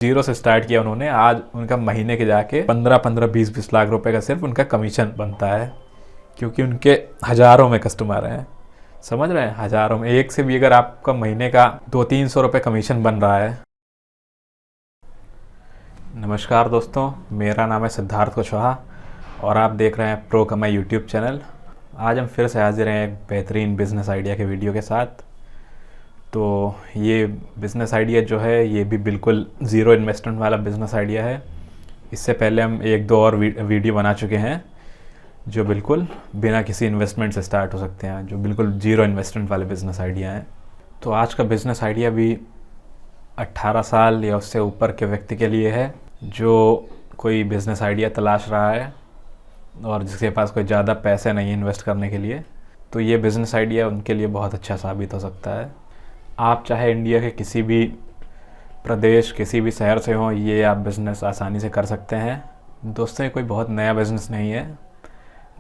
Zero से start किया उन्होंने। आज उनका महीने के जाके 15-15, 20-20 लाख रुपए का सिर्फ उनका कमीशन बनता है, क्योंकि उनके हज़ारों में कस्टमर हैं। समझ रहे हैं, हज़ारों में। एक से भी अगर आपका महीने का 200-300 रुपये कमीशन बन रहा है। नमस्कार दोस्तों, मेरा नाम है सिद्धार्थ कुशवाहा और आप देख रहे हैं प्रो कमाई यूट्यूब चैनल। आज हम फिर से हाजिर हैं एक बेहतरीन बिज़नेस आइडिया के वीडियो के साथ। तो ये बिज़नेस आइडिया जो है ये भी बिल्कुल ज़ीरो इन्वेस्टमेंट वाला बिज़नेस आइडिया है। इससे पहले हम एक दो और वीडियो बना चुके हैं जो बिल्कुल बिना किसी इन्वेस्टमेंट से स्टार्ट हो सकते हैं, जो बिल्कुल ज़ीरो इन्वेस्टमेंट वाले बिज़नेस आइडिया हैं। तो आज का बिज़नेस आइडिया भी 18 साल या उससे ऊपर के व्यक्ति के लिए है जो कोई बिज़नेस आइडिया तलाश रहा है और जिसके पास कोई ज़्यादा पैसे नहीं इन्वेस्ट करने के लिए। तो ये बिज़नेस आइडिया उनके लिए बहुत अच्छा साबित हो सकता है। आप चाहे इंडिया के किसी भी प्रदेश, किसी भी शहर से हों, ये आप बिज़नेस आसानी से कर सकते हैं। दोस्तों, ये कोई बहुत नया बिज़नेस नहीं है।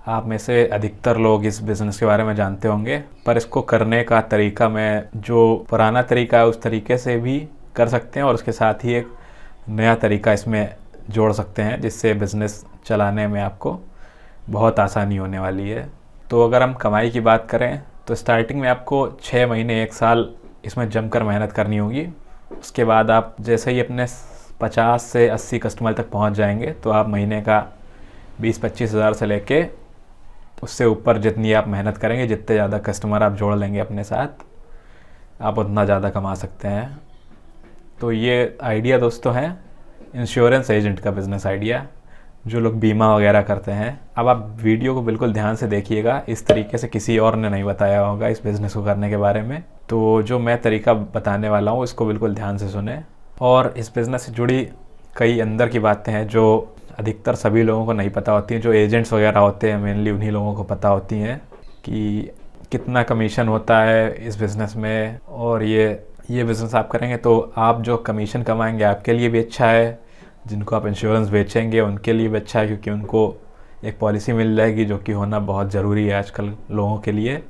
आप में से अधिकतर लोग इस बिज़नेस के बारे में जानते होंगे, पर इसको करने का तरीका मैं जो पुराना तरीका है उस तरीके से भी कर सकते हैं और उसके साथ ही एक नया तरीका इसमें जोड़ सकते हैं, जिससे बिज़नेस चलाने में आपको बहुत आसानी होने वाली है। तो अगर हम कमाई की बात करें तो स्टार्टिंग में आपको 6 महीने 1 साल इसमें जमकर मेहनत करनी होगी। उसके बाद आप जैसे ही अपने 50 से 80 कस्टमर तक पहुंच जाएंगे तो आप महीने का 20-25 हज़ार से लेके उससे ऊपर जितनी आप मेहनत करेंगे, जितने ज़्यादा कस्टमर आप जोड़ लेंगे अपने साथ, आप उतना ज़्यादा कमा सकते हैं। तो ये आइडिया दोस्तों है इंश्योरेंस एजेंट का बिज़नेस आइडिया, जो लोग बीमा वगैरह करते हैं। अब आप वीडियो को बिल्कुल ध्यान से देखिएगा, इस तरीके से किसी और ने नहीं बताया होगा इस बिज़नेस को करने के बारे में। तो जो मैं तरीका बताने वाला हूँ इसको बिल्कुल ध्यान से सुने। और इस बिज़नेस से जुड़ी कई अंदर की बातें हैं जो अधिकतर सभी लोगों को नहीं पता होती हैं। जो एजेंट्स वगैरह होते हैं मेनली उन्हीं लोगों को पता होती हैं कि कितना कमीशन होता है इस बिज़नेस में। और ये बिज़नेस आप करेंगे तो आप जो कमीशन कमाएंगे आपके लिए भी अच्छा है, जिनको आप इंश्योरेंस बेचेंगे उनके लिए भी अच्छा है, क्योंकि उनको एक पॉलिसी मिल जाएगी जो कि होना बहुत ज़रूरी है आजकल लोगों के लिए।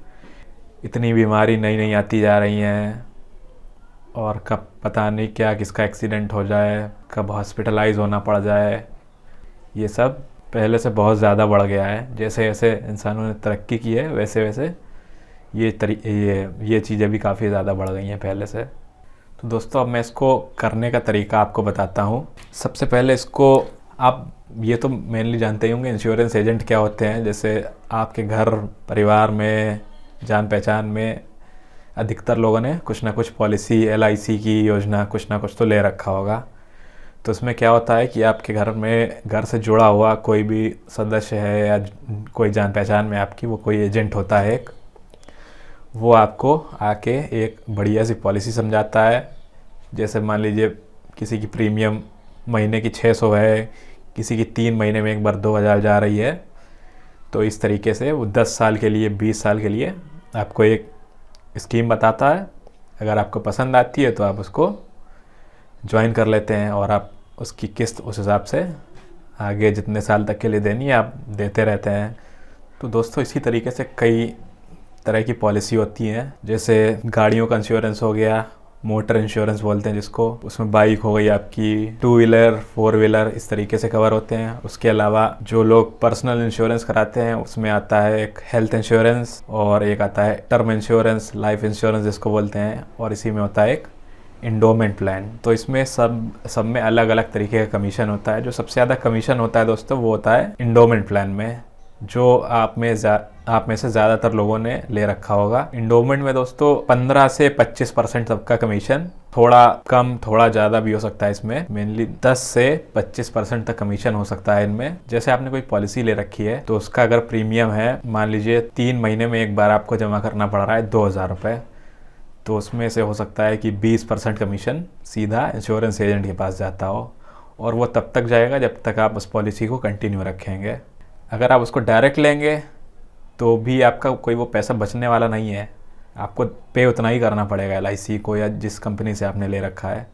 इतनी बीमारी नई नई आती जा रही हैं और कब पता नहीं क्या किसका एक्सीडेंट हो जाए, कब हॉस्पिटलाइज होना पड़ जाए। ये सब पहले से बहुत ज़्यादा बढ़ गया है। जैसे जैसे इंसानों ने तरक्की की है वैसे वैसे ये चीज़ें भी काफ़ी ज़्यादा बढ़ गई हैं पहले से। तो दोस्तों, अब मैं इसको करने का तरीका आपको बताता हूँ। सबसे पहले इसको आप ये तो मेनली जानते ही होंगे इंश्योरेंस एजेंट क्या होते हैं। जैसे आपके घर परिवार में, जान पहचान में अधिकतर लोगों ने कुछ ना कुछ पॉलिसी, LIC की योजना कुछ ना कुछ तो ले रखा होगा। तो इसमें क्या होता है कि आपके घर से जुड़ा हुआ कोई भी सदस्य है या कोई जान पहचान में आपकी, वो कोई एजेंट होता है एक, वो आपको आके एक बढ़िया सी पॉलिसी समझाता है। जैसे मान लीजिए किसी की प्रीमियम महीने की 600 है, किसी की 3 महीने में एक बार 2000 जा रही है। तो इस तरीके से वो 10 साल के लिए, 20 साल के लिए आपको एक स्कीम बताता है। अगर आपको पसंद आती है तो आप उसको ज्वाइन कर लेते हैं और आप उसकी किस्त उस हिसाब से आगे जितने साल तक के लिए देनी है आप देते रहते हैं। तो दोस्तों, इसी तरीके से कई तरह की पॉलिसी होती हैं। जैसे गाड़ियों का इंश्योरेंस हो गया, मोटर इंश्योरेंस बोलते हैं जिसको, उसमें बाइक हो गई आपकी, 2 व्हीलर 4 व्हीलर, इस तरीके से कवर होते हैं। उसके अलावा जो लोग पर्सनल इंश्योरेंस कराते हैं उसमें आता है एक हेल्थ इंश्योरेंस और एक आता है टर्म इंश्योरेंस, लाइफ इंश्योरेंस जिसको बोलते हैं, और इसी में होता है एक इंडोमेंट प्लान। तो इसमें सब में अलग अलग तरीके का कमीशन होता है। जो सबसे ज़्यादा कमीशन होता है दोस्तों वो होता है इंडोमेंट प्लान में, जो आप में से ज़्यादातर लोगों ने ले रखा होगा। इंडोमेंट में दोस्तों 15 से 25% तक का कमीशन, थोड़ा कम थोड़ा ज़्यादा भी हो सकता है। इसमें मेनली 10 से 25% तक कमीशन हो सकता है इनमें। जैसे आपने कोई पॉलिसी ले रखी है तो उसका अगर प्रीमियम है, मान लीजिए 3 महीने में एक बार आपको जमा करना पड़ रहा है 2000 रुपये, तो उसमें से हो सकता है कि 20% कमीशन सीधा इंश्योरेंस एजेंट के पास जाता हो, और वो तब तक जाएगा जब तक आप उस पॉलिसी को कंटिन्यू रखेंगे। अगर आप उसको डायरेक्ट लेंगे तो भी आपका कोई वो पैसा बचने वाला नहीं है, आपको पे उतना ही करना पड़ेगा LIC को या जिस कंपनी से आपने ले रखा है।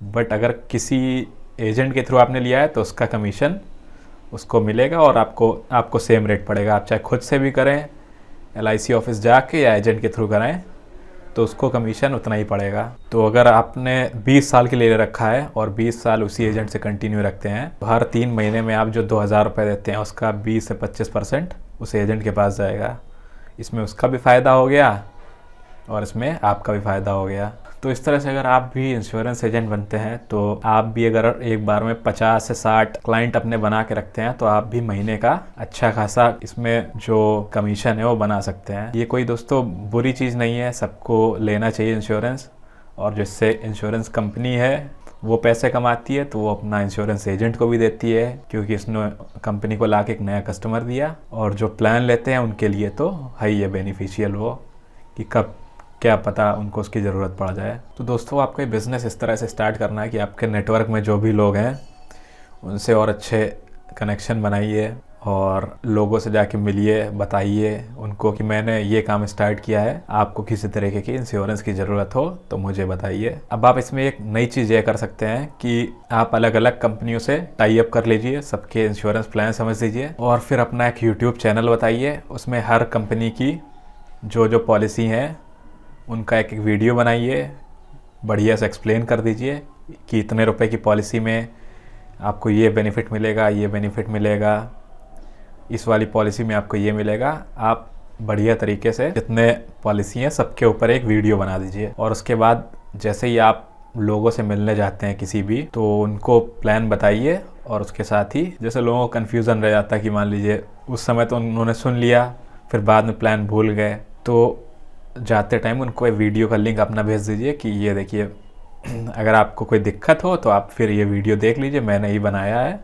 बट अगर किसी एजेंट के थ्रू आपने लिया है तो उसका कमीशन उसको मिलेगा और आपको सेम रेट पड़ेगा। आप चाहे खुद से भी करें LIC ऑफिस जाके या एजेंट के थ्रू कराएं, तो उसको कमीशन उतना ही पड़ेगा। तो अगर आपने 20 साल के लिए ले रखा है और 20 साल उसी एजेंट से कंटिन्यू रखते हैं, तो हर 3 महीने में आप जो 2000 रुपये देते हैं उसका 20 से 25% उस एजेंट के पास जाएगा। इसमें उसका भी फ़ायदा हो गया और इसमें आपका भी फ़ायदा हो गया। तो इस तरह से अगर आप भी इंश्योरेंस एजेंट बनते हैं, तो आप भी अगर एक बार में 50 से 60 क्लाइंट अपने बना के रखते हैं, तो आप भी महीने का अच्छा खासा इसमें जो कमीशन है वो बना सकते हैं। ये कोई दोस्तों बुरी चीज़ नहीं है, सबको लेना चाहिए इंश्योरेंस। और जिससे इंश्योरेंस कंपनी है वो पैसे कमाती है, तो वो अपना इंश्योरेंस एजेंट को भी देती है, क्योंकि इसने कंपनी को ला के एक नया कस्टमर दिया। और जो प्लान लेते हैं उनके लिए तो है ही है बेनिफिशियल वो, कि कब क्या पता उनको उसकी ज़रूरत पड़ जाए। तो दोस्तों, आपका बिज़नेस इस तरह से स्टार्ट करना है कि आपके नेटवर्क में जो भी लोग हैं उनसे और अच्छे कनेक्शन बनाइए और लोगों से जाके मिलिए, बताइए उनको कि मैंने ये काम स्टार्ट किया है, आपको किसी तरीके की इंश्योरेंस की ज़रूरत हो तो मुझे बताइए। अब आप इसमें एक नई चीज़ ये कर सकते हैं कि आप अलग अलग कंपनियों से टाई अप कर लीजिए, सबके इंश्योरेंस प्लान समझ लीजिए और फिर अपना एक यूट्यूब चैनल बताइए। उसमें हर कंपनी की जो जो पॉलिसी हैं उनका एक एक वीडियो बनाइए, बढ़िया से एक्सप्लेन कर दीजिए कि इतने रुपए की पॉलिसी में आपको ये बेनिफिट मिलेगा, ये बेनिफिट मिलेगा, इस वाली पॉलिसी में आपको ये मिलेगा। आप बढ़िया तरीके से जितने पॉलिसी हैं सबके ऊपर एक वीडियो बना दीजिए। और उसके बाद जैसे ही आप लोगों से मिलने जाते हैं किसी भी, तो उनको प्लान बताइए। और उसके साथ ही जैसे लोगों को कन्फ्यूज़न रह जाता है कि मान लीजिए उस समय तो उन्होंने सुन लिया, फिर बाद में प्लान भूल गए, तो जाते टाइम उनको एक वीडियो का लिंक अपना भेज दीजिए कि ये देखिए, अगर आपको कोई दिक्कत हो तो आप फिर ये वीडियो देख लीजिए, मैंने ही बनाया है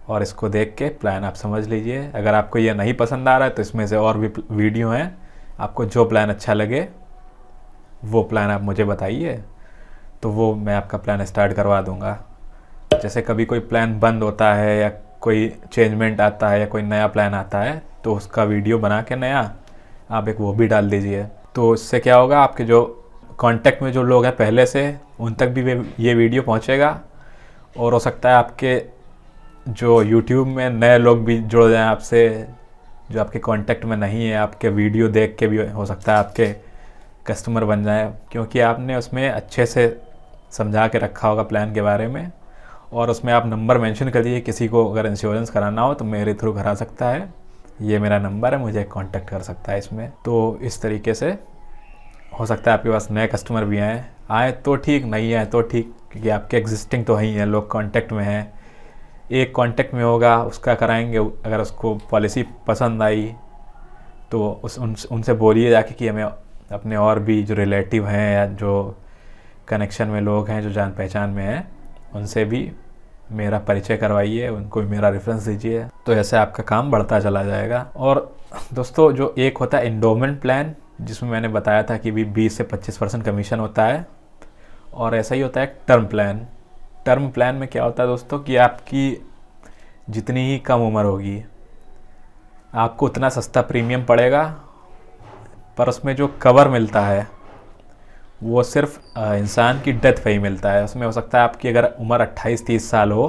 और इसको देख के प्लान आप समझ लीजिए। अगर आपको ये नहीं पसंद आ रहा है तो इसमें से और भी वीडियो हैं, आपको जो प्लान अच्छा लगे वो प्लान आप मुझे बताइए, तो वो मैं आपका प्लान स्टार्ट करवा दूँगा। जैसे कभी कोई प्लान बंद होता है या कोई चेंजमेंट आता है या कोई नया प्लान आता है, तो उसका वीडियो बना के नया आप एक वो भी डाल दीजिए। तो इससे क्या होगा, आपके जो कांटेक्ट में जो लोग हैं पहले से, उन तक भी ये वीडियो पहुंचेगा। और हो सकता है आपके जो यूट्यूब में नए लोग भी जुड़ जाएं आपसे, जो आपके कांटेक्ट में नहीं है, आपके वीडियो देख के भी हो सकता है आपके कस्टमर बन जाएं, क्योंकि आपने उसमें अच्छे से समझा के रखा होगा प्लान के बारे में। और उसमें आप नंबर मेंशन कर दीजिए, किसी को अगर इंश्योरेंस कराना हो तो मेरे थ्रू करा सकता है, ये मेरा नंबर है, मुझे कांटेक्ट कर सकता है इसमें। तो इस तरीके से हो सकता है आपके पास नए कस्टमर भी आए तो ठीक, नहीं आए तो ठीक, क्योंकि आपके एग्जिस्टिंग तो ही हैं, लोग कांटेक्ट में हैं। एक कांटेक्ट में होगा उसका कराएंगे, अगर उसको पॉलिसी पसंद आई तो उनसे बोलिए जाके कि हमें अपने और भी जो रिलेटिव हैं या जो कनेक्शन में लोग हैं, जो जान पहचान में हैं, उनसे भी मेरा परिचय करवाइए, उनको भी मेरा रेफरेंस दीजिए। तो ऐसे आपका काम बढ़ता चला जाएगा। और दोस्तों, जो एक होता है एंडोमेंट प्लान, जिसमें मैंने बताया था कि भी 20 से 25% कमीशन होता है, और ऐसा ही होता है टर्म प्लान। टर्म प्लान में क्या होता है दोस्तों, कि आपकी जितनी ही कम उम्र होगी आपको उतना सस्ता प्रीमियम पड़ेगा, पर उसमें जो कवर मिलता है वो सिर्फ इंसान की डेथ पे ही मिलता है। उसमें हो सकता है आपकी अगर उम्र 28-30 साल हो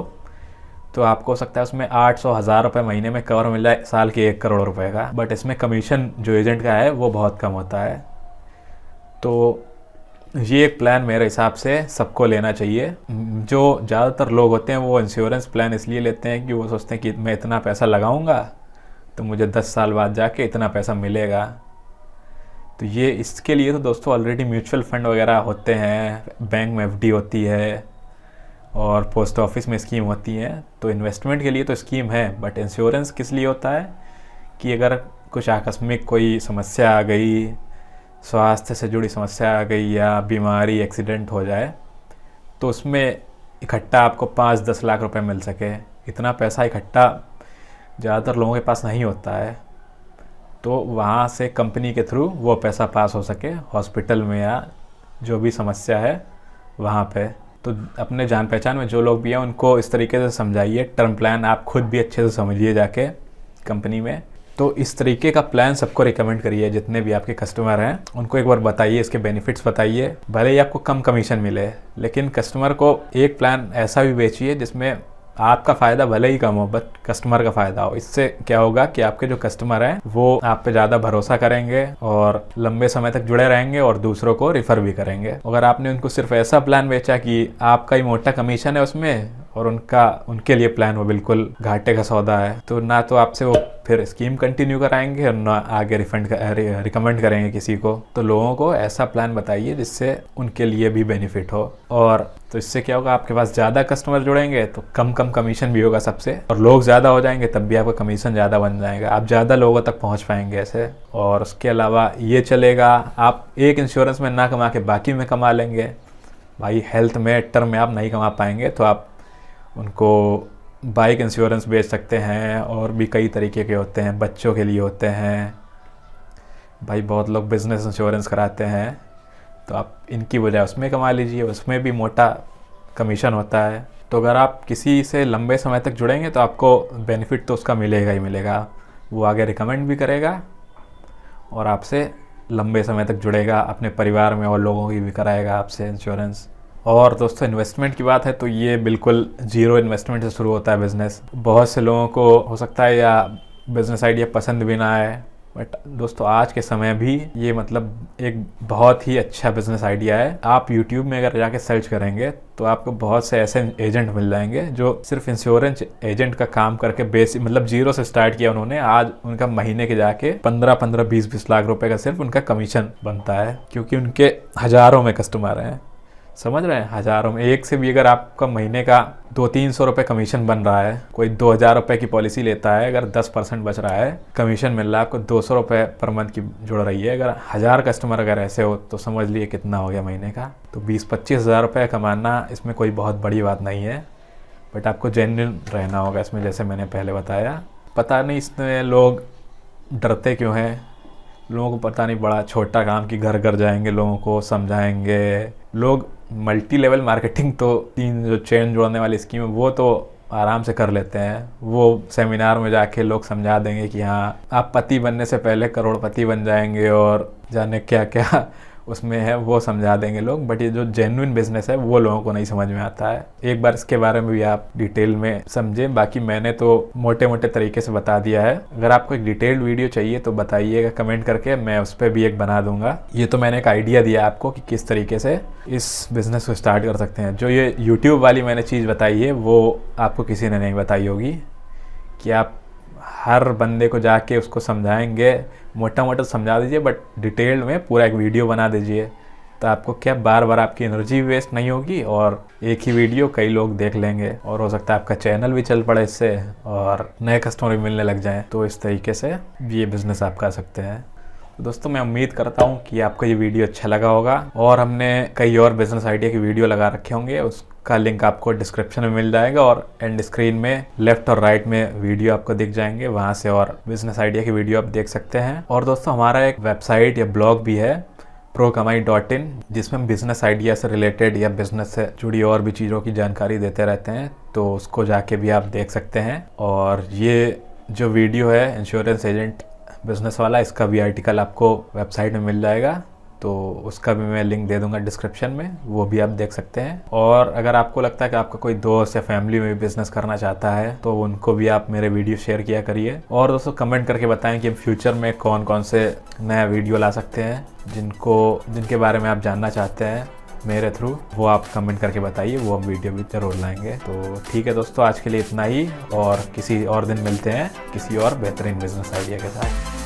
तो आपको हो सकता है उसमें 800-1000 रुपये महीने में कवर मिल जाए, साल के 1 करोड़ रुपए का। बट इसमें कमीशन जो एजेंट का है वो बहुत कम होता है। तो ये एक प्लान मेरे हिसाब से सबको लेना चाहिए। जो ज़्यादातर लोग होते हैं वो इंश्योरेंस प्लान इसलिए लेते हैं कि वो सोचते हैं कि मैं इतना पैसा लगाऊंगा तो मुझे 10 साल बाद जाके इतना पैसा मिलेगा। तो ये इसके लिए तो दोस्तों ऑलरेडी म्यूचुअल फंड वगैरह होते हैं, बैंक में एफडी होती है और पोस्ट ऑफिस में स्कीम होती है। तो इन्वेस्टमेंट के लिए तो स्कीम है, बट इंश्योरेंस किस लिए होता है कि अगर कुछ आकस्मिक कोई समस्या आ गई, स्वास्थ्य से जुड़ी समस्या आ गई या बीमारी, एक्सीडेंट हो जाए, तो उसमें इकट्ठा आपको 5-10 लाख रुपए मिल सके। इतना पैसा इकट्ठा ज़्यादातर लोगों के पास नहीं होता है, तो वहाँ से कंपनी के थ्रू वो पैसा पास हो सके हॉस्पिटल में या जो भी समस्या है वहाँ पे। तो अपने जान पहचान में जो लोग भी हैं उनको इस तरीके से समझाइए। टर्म प्लान आप खुद भी अच्छे से समझिए जाके कंपनी में। तो इस तरीके का प्लान सबको रिकमेंड करिए, जितने भी आपके कस्टमर हैं उनको एक बार बताइए, इसके बेनिफिट्स बताइए। भले ही आपको कम कमीशन मिले, लेकिन कस्टमर को एक प्लान ऐसा भी बेचिए जिसमें आपका फ़ायदा भले ही कम हो बट कस्टमर का फ़ायदा हो। इससे क्या होगा कि आपके जो कस्टमर हैं वो आप पे ज़्यादा भरोसा करेंगे और लंबे समय तक जुड़े रहेंगे और दूसरों को रिफ़र भी करेंगे। अगर आपने उनको सिर्फ ऐसा प्लान बेचा कि आपका ही मोटा कमीशन है उसमें और उनके लिए प्लान वो बिल्कुल घाटे का सौदा है, तो ना तो आपसे वो फिर स्कीम कंटिन्यू कराएंगे और ना आगे रिकमेंड करेंगे किसी को। तो लोगों को ऐसा प्लान बताइए जिससे उनके लिए भी बेनिफिट हो। और तो इससे क्या होगा, आपके पास ज़्यादा कस्टमर जुड़ेंगे तो कम कमीशन भी होगा सबसे, और लोग ज़्यादा हो जाएंगे तब भी आपका कमीशन ज़्यादा बन जाएगा, आप ज़्यादा लोगों तक पहुँच पाएंगे ऐसे। और उसके अलावा ये चलेगा, आप एक इंश्योरेंस में ना कमा के बाकी में कमा लेंगे। भाई हेल्थ में टर्म में आप नहीं कमा पाएंगे तो आप उनको बाइक इंश्योरेंस बेच सकते हैं, और भी कई तरीके के होते हैं, बच्चों के लिए होते हैं। भाई बहुत लोग बिज़नेस इंश्योरेंस कराते हैं, तो आप इनकी बजाय उसमें कमा लीजिए, उसमें भी मोटा कमीशन होता है। तो अगर आप किसी से लंबे समय तक जुड़ेंगे तो आपको बेनिफिट तो उसका मिलेगा ही मिलेगा, वो आगे रिकमेंड भी करेगा और आपसे लंबे समय तक जुड़ेगा, अपने परिवार में और लोगों की भी कराएगा आपसे इंश्योरेंस। और दोस्तों इन्वेस्टमेंट की बात है तो ये बिल्कुल ज़ीरो इन्वेस्टमेंट से शुरू होता है बिज़नेस। बहुत से लोगों को हो सकता है या बिज़नेस आइडिया पसंद भी ना आए, बट दोस्तों आज के समय भी ये मतलब एक बहुत ही अच्छा बिज़नेस आइडिया है। आप यूट्यूब में अगर जाके सर्च करेंगे तो आपको बहुत से ऐसे एजेंट मिल जाएंगे जो सिर्फ इंश्योरेंस एजेंट का काम करके बेसिक मतलब जीरो से स्टार्ट किया उन्होंने। आज उनका महीने के जाके 15-15, 20-20 लाख रुपए का सिर्फ उनका कमीशन बनता है, क्योंकि उनके हज़ारों में कस्टमर हैं। समझ रहे हैं, हज़ारों में। एक से भी अगर आपका महीने का 200-300 रुपये कमीशन बन रहा है, कोई 2000 रुपये की पॉलिसी लेता है, अगर 10% बच रहा है कमीशन मिल रहा है आपको, 200 रुपये पर मंथ की जुड़ रही है, अगर 1000 कस्टमर अगर ऐसे हो तो समझ लिए कितना हो गया महीने का। तो 20-25 हज़ार रुपये कमाना इसमें कोई बहुत बड़ी बात नहीं है, बट आपको जेन्युइन रहना होगा इसमें, जैसे मैंने पहले बताया। पता नहीं इसमें लोग डरते क्यों हैं, लोगों को पता नहीं, बड़ा छोटा काम कि घर घर जाएंगे, लोगों को समझाएंगे। लोग मल्टी लेवल मार्केटिंग तो 3 जो चेन जोड़ने वाली स्कीम है वो तो आराम से कर लेते हैं। वो सेमिनार में जाके लोग समझा देंगे कि हाँ आप पति बनने से पहले करोड़पति बन जाएंगे और जाने क्या क्या उसमें है, वो समझा देंगे लोग। बट ये जो जेन्युइन बिजनेस है वो लोगों को नहीं समझ में आता है। एक बार इसके बारे में भी आप डिटेल में समझें, बाकी मैंने तो मोटे मोटे तरीके से बता दिया है। अगर आपको एक डिटेल्ड वीडियो चाहिए तो बताइएगा कमेंट करके, मैं उस पर भी एक बना दूंगा। ये तो मैंने एक आइडिया दिया आपको कि किस तरीके से इस बिज़नेस को स्टार्ट कर सकते हैं। जो ये यूट्यूब वाली मैंने चीज़ बताई है वो आपको किसी ने नहीं बताई होगी, कि आप हर बंदे को जाके उसको समझाएंगे, मोटा मोटा समझा दीजिए, बट डिटेल में पूरा एक वीडियो बना दीजिए। तो आपको क्या बार बार आपकी एनर्जी वेस्ट नहीं होगी और एक ही वीडियो कई लोग देख लेंगे, और हो सकता है आपका चैनल भी चल पड़े इससे और नए कस्टमर भी मिलने लग जाएं। तो इस तरीके से ये बिज़नेस आप कर सकते हैं। तो दोस्तों मैं उम्मीद करता हूँ कि आपको ये वीडियो अच्छा लगा होगा, और हमने कई और बिज़नेस आइडिया की वीडियो लगा रखे होंगे, उसका लिंक आपको डिस्क्रिप्शन में मिल जाएगा, और एंड स्क्रीन में लेफ्ट और राइट में वीडियो आपको दिख जाएंगे, वहाँ से और बिज़नेस आइडिया की वीडियो आप देख सकते हैं। और दोस्तों हमारा एक वेबसाइट या ब्लॉग भी है prokamai.in, जिसमें हम बिज़नेस आइडिया से रिलेटेड या बिज़नेस से जुड़ी और भी चीज़ों की जानकारी देते रहते हैं, तो उसको जाके भी आप देख सकते हैं। और ये जो वीडियो है इंश्योरेंस एजेंट बिज़नेस वाला, इसका भी आर्टिकल आपको वेबसाइट में मिल जाएगा, तो उसका भी मैं लिंक दे दूंगा डिस्क्रिप्शन में, वो भी आप देख सकते हैं। और अगर आपको लगता है कि आपका कोई दोस्त या फैमिली में भी बिज़नेस करना चाहता है तो उनको भी आप मेरे वीडियो शेयर किया करिए। और दोस्तों कमेंट करके बताएं कि हम फ्यूचर में कौन कौन से नया वीडियो ला सकते हैं, जिनके बारे में आप जानना चाहते हैं मेरे थ्रू, वो आप कमेंट करके बताइए, वो हम वीडियो भी जरूर लाएंगे। तो ठीक है दोस्तों, आज के लिए इतना ही, और किसी और दिन मिलते हैं किसी और बेहतरीन बिज़नेस आइडिया के साथ।